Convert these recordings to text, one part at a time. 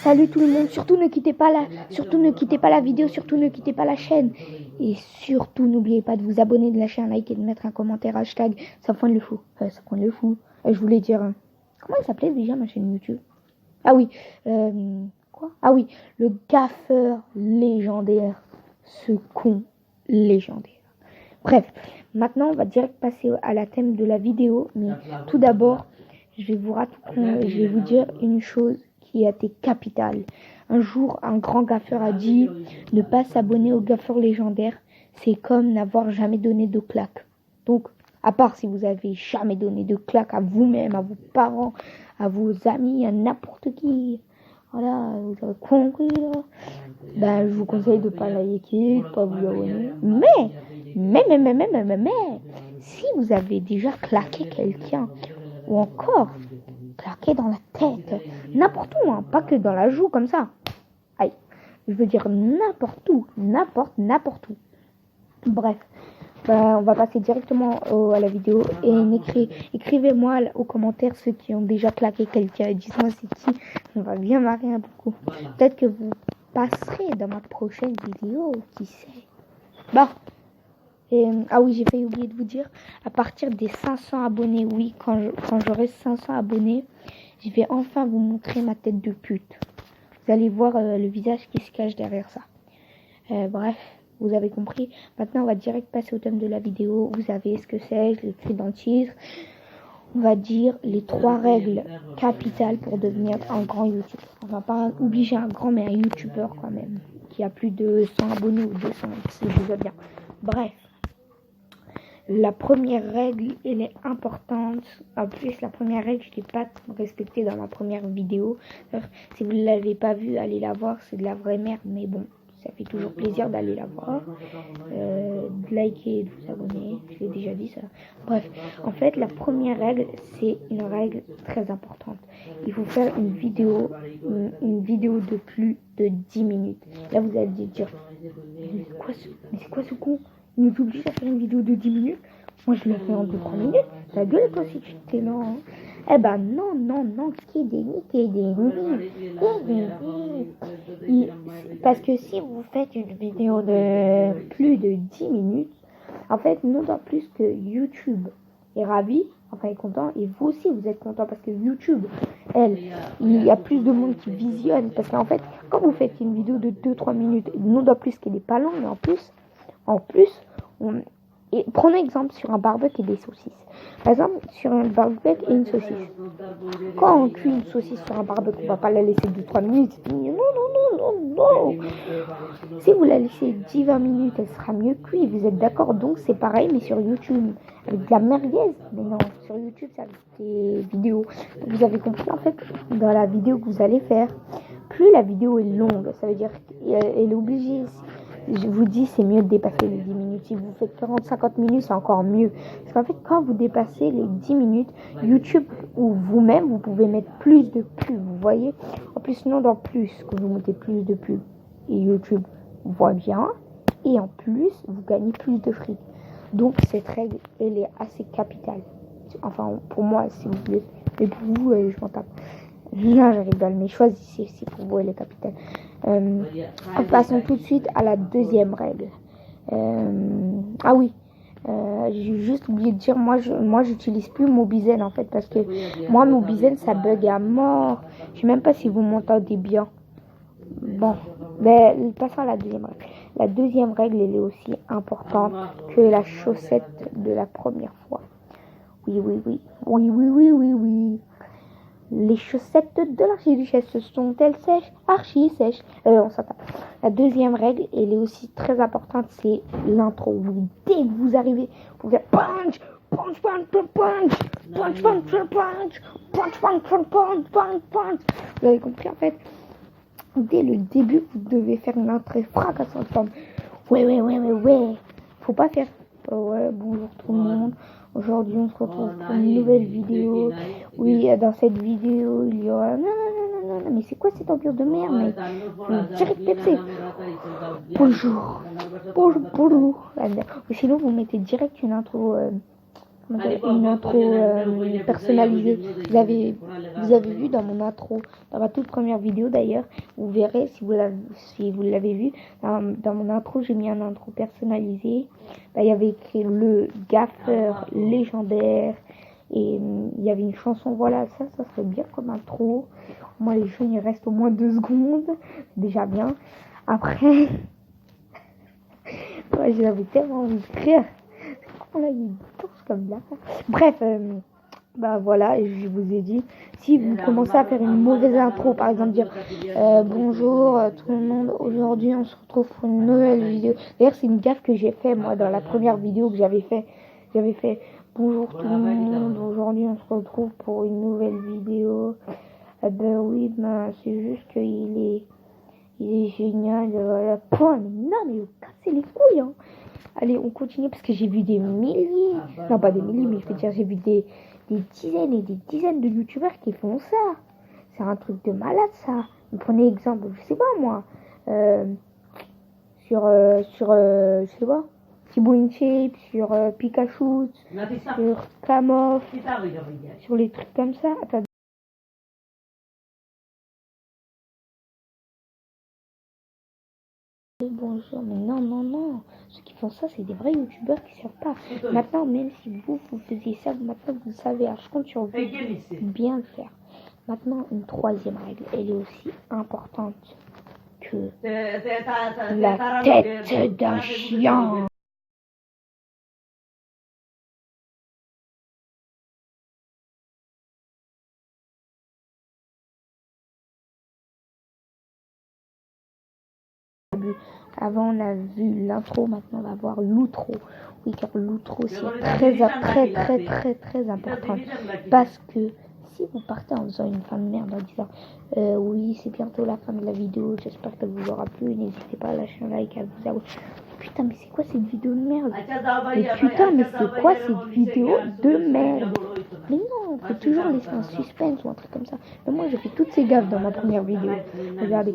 Salut tout le monde, surtout ne quittez pas la vidéo, surtout ne quittez pas la chaîne. Et surtout n'oubliez pas de vous abonner, de lâcher un like et de mettre un commentaire hashtag ça pointe le fou. Je voulais dire, comment il s'appelait déjà ma chaîne YouTube? Ah oui, quoi? Ah oui, le gaffeur légendaire, ce con légendaire. Bref, maintenant on va direct passer à la thème de la vidéo, mais tout d'abord, je vais vous dire une chose qui a été capitale. Un jour, un grand gaffeur a dit ne pas s'abonner au gaffeur légendaire, c'est comme n'avoir jamais donné de claque. Donc, à part si vous avez jamais donné de claque à vous-même, à vos parents, à vos amis, à n'importe qui, voilà, vous avez compris là. Ben, je vous conseille de pas liker, de pas vous abonner. Mais, si vous avez déjà claqué quelqu'un, ou encore claqué dans la tête, n'importe où, hein, pas que dans la joue comme ça. Aïe, je veux dire n'importe où, n'importe où. Bref, on va passer directement à la vidéo et écrivez-moi aux commentaires ceux qui ont déjà claqué quelqu'un. Dites-moi c'est qui, on va bien marrer un beaucoup. Peut-être que vous passerez dans ma prochaine vidéo, qui sait. Bon. Ah oui, j'ai failli oublier de vous dire, à partir des 500 abonnés, oui, quand j'aurai 500 abonnés, je vais enfin vous montrer ma tête de pute. Vous allez voir le visage qui se cache derrière ça. Bref, vous avez compris. Maintenant, on va direct passer au thème de la vidéo. Vous savez ce que c'est, je l'ai écrit dans le titre. On va dire les 3 règles capitales pour devenir un grand YouTuber. On va pas obliger un grand, mais un YouTuber quand même, qui a plus de 100 abonnés ou 200, si vous va bien. Bref. La première règle, elle est importante. En plus, la première règle, je ne l'ai pas respectée dans ma première vidéo. Alors, si vous ne l'avez pas vue, allez la voir. C'est de la vraie merde, mais bon, ça fait toujours plaisir d'aller la voir. De liker et de vous abonner. Je l'ai déjà dit ça. Bref, en fait, la première règle, c'est une règle très importante. Il faut faire une vidéo de plus de 10 minutes. Là, vous allez dire, mais c'est quoi ce con? Il nous oblige à faire une vidéo de 10 minutes. Moi, je l'ai fait en 2-3 minutes. Ta gueule, toi, si tu t'es lent. Hein. Eh ben, non. Parce que si vous faites une vidéo de plus de 10 minutes, en fait, non d'autant plus que YouTube est ravi, enfin, est content, et vous aussi, vous êtes content parce que YouTube, il y a plus de monde qui visionne. Parce qu'en fait, quand vous faites une vidéo de 2-3 minutes, non d'autant plus qu'elle n'est pas longue, mais en plus, et prenons exemple sur un barbecue et des saucisses. Par exemple, sur un barbecue et une saucisse. Quand on cuit une saucisse sur un barbecue, on ne va pas la laisser 2-3 minutes. Non. Si vous la laissez 10-20 minutes, elle sera mieux cuite. Vous êtes d'accord? Donc c'est pareil, mais sur YouTube. Avec de la merguez. Mais non, sur YouTube, c'est avec des vidéos. Vous avez compris en fait, dans la vidéo que vous allez faire, plus la vidéo est longue, ça veut dire qu'elle est obligée. Je vous dis, c'est mieux de dépasser les 10 minutes. Si vous faites 40-50 minutes, c'est encore mieux. Parce qu'en fait, quand vous dépassez les 10 minutes, YouTube ou vous-même, vous pouvez mettre plus de pubs. Vous voyez? En plus, dans plus que vous mettez plus de pubs. Et YouTube voit bien. Et en plus, vous gagnez plus de fric. Donc, cette règle, elle est assez capitale. Enfin, pour moi, si vous voulez. Mais pour vous, je m'en tape. Là, je rigole, mais choisissez si pour vous elle est capitale. Passons tout de suite à la deuxième règle. Ah oui, j'ai juste oublié de dire, moi j'utilise plus Mobizen en fait, parce que moi Mobizen ça bug à mort. Je sais même pas si vous m'entendez bien. Bon, mais passons à la deuxième règle. La deuxième règle, elle est aussi importante que la chaussette de la première fois. Oui. Les chaussettes de l'archiduchesse sont-elles sèches? Archi sèches. On s'entend. La deuxième règle, elle est aussi très importante, c'est l'intro. Dès que vous arrivez, vous faites punch. Vous avez compris en fait. Dès le début, vous devez faire une entrée fracassante comme ouais. Faut pas faire ouais, bonjour tout le monde. Aujourd'hui, on se retrouve pour une nouvelle vidéo. Oui, dans cette vidéo, il y aura... Non, mais c'est quoi cette ambiance de merde, mec? Direct Pepsi. Bonjour. Ou sinon, vous mettez direct une intro une intro personnalisée. Vous avez vu dans mon intro, dans ma toute première vidéo d'ailleurs, vous verrez si vous l'avez vu, dans mon intro, j'ai mis un intro personnalisé. Il y avait écrit le gaffeur légendaire et il y avait une chanson. Voilà, ça serait bien comme intro. Moi, les jeux, il reste au moins 2 secondes, déjà bien. Après, ouais, j'avais tellement envie de rire. On a une torche comme là. Bref, voilà, je vous ai dit, si vous commencez à faire une mauvaise intro, par exemple dire bonjour tout le monde, aujourd'hui on se retrouve pour une nouvelle vidéo. D'ailleurs, c'est une gaffe que j'ai fait moi dans la première vidéo que j'avais fait bonjour tout le monde, aujourd'hui on se retrouve pour une nouvelle vidéo. Oui, c'est juste qu'il est génial, voilà. Non mais vous cassez les couilles, hein. Allez, on continue parce que j'ai vu des milliers, non pas des milliers, mais je veux dire, j'ai vu des dizaines et des dizaines de youtubeurs qui font ça. C'est un truc de malade ça. Vous prenez exemple, je sais pas moi, je sais pas, Thibaut InShape, sur Pikachu, sur Kamof, sur les trucs comme ça. Attends. Bonjour, mais non. Ceux qui font ça, c'est des vrais youtubeurs qui savent pas. Maintenant, même si vous faisiez ça, maintenant vous savez, je compte sur vous bien le faire. Maintenant, une troisième règle, elle est aussi importante que la tête d'un chien. Avant on a vu l'intro, maintenant on va voir l'outro. Oui, car l'outro c'est très important. Parce que si vous partez en faisant une fin de merde en disant oui, c'est bientôt la fin de la vidéo, j'espère qu'elle vous aura plu, n'hésitez pas à lâcher un like, à vous abonner. Putain, mais c'est quoi cette vidéo de merde? Mais putain, mais c'est quoi cette vidéo de merde? Mais non, on peut toujours laisser un suspense ou un truc comme ça. Mais moi j'ai fait toutes ces gaffes dans ma première vidéo. Regardez.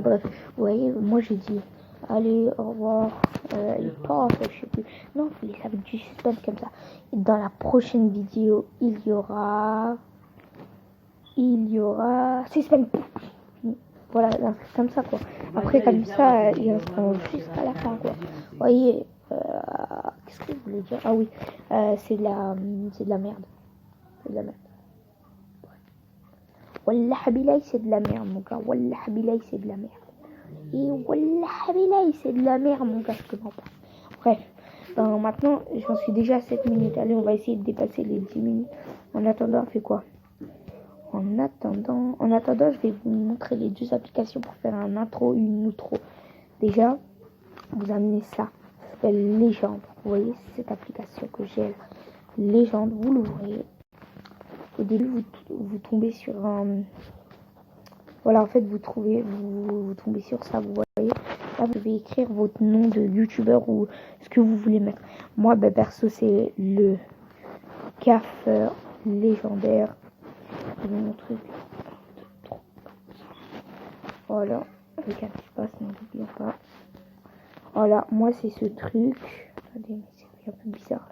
Bref, vous voyez, moi j'ai dit allez, au revoir, il passe, je sais plus. Non, il faut laisser avec du suspense comme ça. Et dans la prochaine vidéo, il y aura suspense. Voilà, un truc comme ça quoi. Après comme ça, ils resteront jusqu'à la fin quoi. Vous voyez, qu'est-ce que je voulais dire? Ah oui, c'est de la merde. C'est de la merde. Wallah Habilay, c'est de la merde mon gars. Wallah Habilay, c'est de la merde. Et Wallah Habilay, c'est de la merde mon gars, je comprends pas. Bref, maintenant j'en suis déjà à 7 minutes. Allez, on va essayer de dépasser les 10 minutes. En attendant, on fait quoi? En attendant, je vais vous montrer les 2 applications pour faire un intro et une outro. Déjà, vous amenez ça. Ça s'appelle Légende. Vous voyez cette application que j'ai, Légende. Vous l'ouvrez. Au début, vous tombez sur un... Voilà, en fait, vous tombez sur ça, vous voyez. Là, vous devez écrire votre nom de youtubeur ou ce que vous voulez mettre. Moi, perso, c'est le gaffeur légendaire. Je vais montrer. Voilà, avec un espace, n'oublions pas. Voilà, moi, c'est ce truc. Attendez, mais c'est un peu bizarre.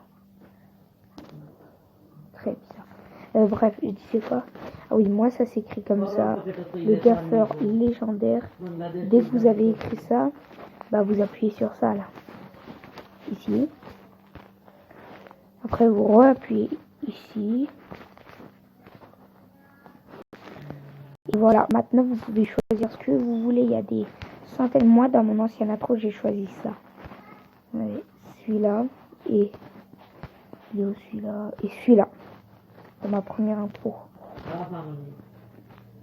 Très bizarre. Bref, je disais quoi? Ah oui, moi ça s'écrit comme ça, le gaffeur légendaire. Dès que vous avez écrit ça, vous appuyez sur ça là, ici. Après vous re-appuyez ici. Et voilà, maintenant vous pouvez choisir ce que vous voulez. Il y a des centaines. Moi dans mon ancien intro j'ai choisi ça. Ouais, celui-là et celui-là et celui-là. Dans ma première intro.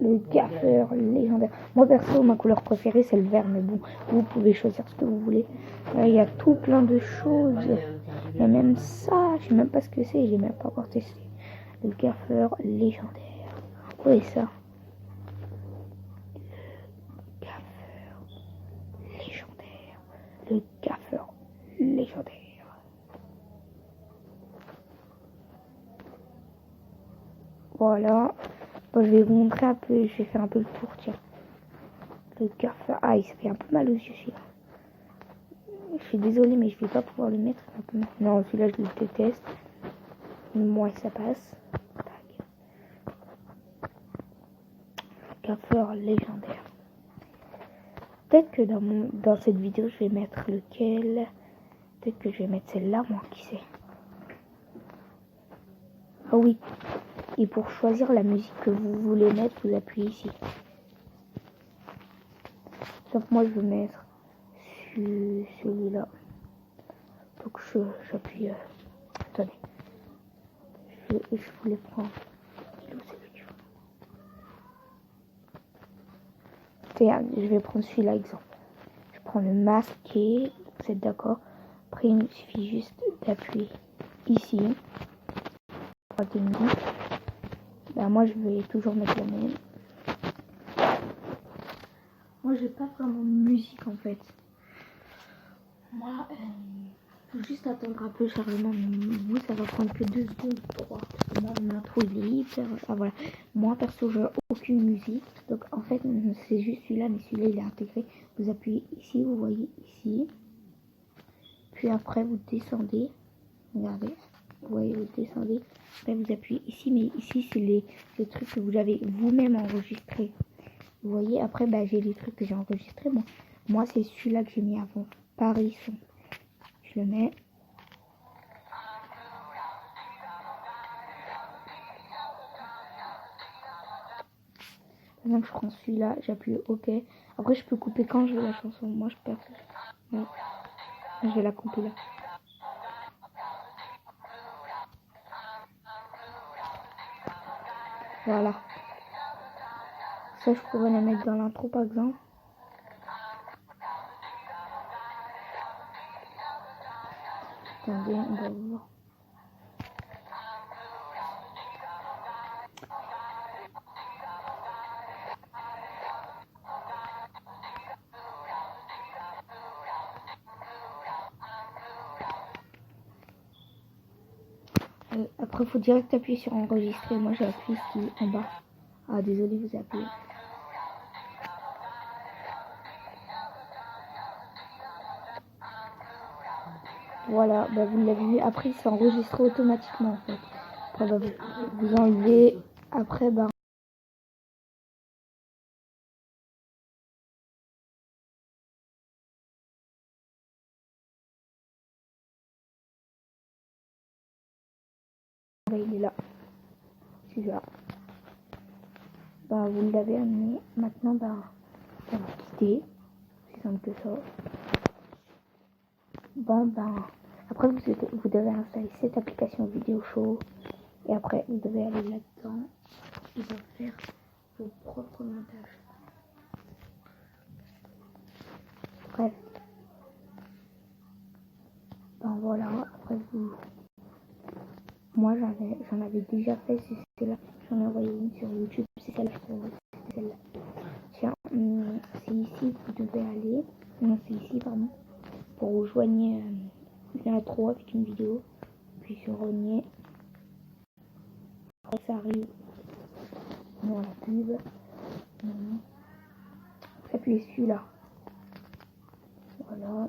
Le gaffeur légendaire. Moi perso, ma couleur préférée c'est le vert, mais bon, vous pouvez choisir ce que vous voulez. Là, il y a tout plein de choses. Il y a même ça, je sais même pas ce que c'est, j'ai même pas encore testé. Le gaffeur légendaire. Oui, ça. Le gaffeur légendaire. Le gaffeur légendaire. Voilà. Bon, je vais vous montrer un peu, je vais faire un peu le tour, tiens. Le gaffeur. Ah, il se fait un peu mal aux yeux, celui-là. Je suis désolée, mais je vais pas pouvoir le mettre. Non, celui-là, je le déteste. Moi, ça passe. Tac. Coiffeur légendaire. Peut-être que dans cette vidéo, je vais mettre lequel. Peut-être que je vais mettre celle-là, moi, qui sait. Ah oui. Et pour choisir la musique que vous voulez mettre, vous appuyez ici. Donc moi, je veux mettre celui-là. Donc j'appuie. Attendez. Je voulais prendre. Regarde, je vais prendre celui-là, exemple. Je prends le masqué. Vous êtes d'accord? Après, il suffit juste d'appuyer ici. Ben, moi, je vais toujours mettre la même. Moi, j'ai pas vraiment de musique en fait. Moi, faut juste attendre un peu le chargement. Vous, ça va prendre que 2 secondes, 3. Parce que moi, mon intro, il est hyper. Ah voilà. Moi, perso, j'ai aucune musique. Donc, en fait, c'est juste celui-là, mais celui-là, il est intégré. Vous appuyez ici, vous voyez ici. Puis après, vous descendez. Regardez. Vous voyez, vous descendez. Après, vous appuyez ici, mais ici, c'est les trucs que vous avez vous-même enregistrés. Vous voyez, après, bah, j'ai les trucs que j'ai enregistrés. Moi, c'est celui-là que j'ai mis avant. Paris son. Je le mets. Maintenant, je prends celui-là, j'appuie OK. Après, je peux couper quand je veux la chanson. Moi, je perds. Ouais. Je vais la couper là. Voilà. Ça, je pourrais la mettre dans l'intro, par exemple. Attendez, on va voir. Après, il faut direct appuyer sur enregistrer. Moi, j'ai appuyé ici en bas. Ah, désolé, vous appuyez. Voilà, bah, vous l'avez vu. Après, il s'est enregistré automatiquement, en fait. Après, bah, vous enlevez. Après, bah, il est là. Celui-là. Bah, vous l'avez amené. Maintenant, bah, on va quitter. C'est simple que ça. Bon, ben, après, vous devez installer cette application Vidéo Show. Et après, vous devez aller là-dedans. Vous allez faire vos propres montages. Bref. Ben voilà. Après, moi, j'en avais déjà fait. C'est là. J'en ai envoyé une sur YouTube. C'est celle-là, je crois. C'est celle-là. Tiens, c'est ici que vous devez aller. Non, c'est ici, pardon. Pour vous joigner l'intro avec une vidéo. Puis sur Renier. Après, ça arrive dans la pub. Appuyez celui-là. Voilà.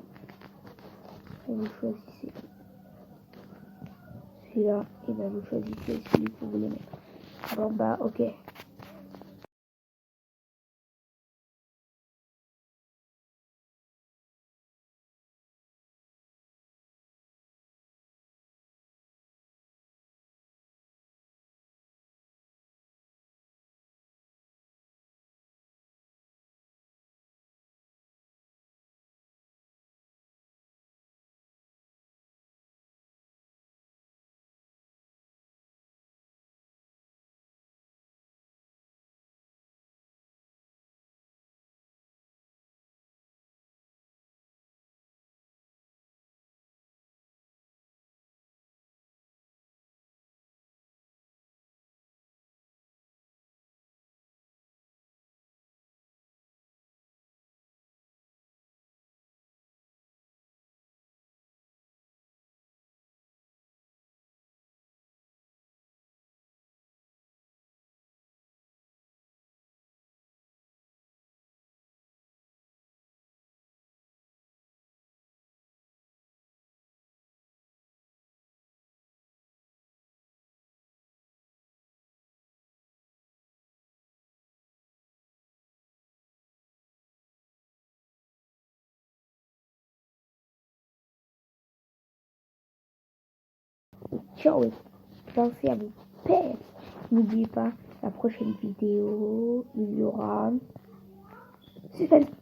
Et vous choisissez celui-là. Et ben vous choisissez celui que vous voulez mettre. Bon bah ok. ciao et pensez à vous père. N'oubliez pas, la prochaine vidéo, il y aura suspense.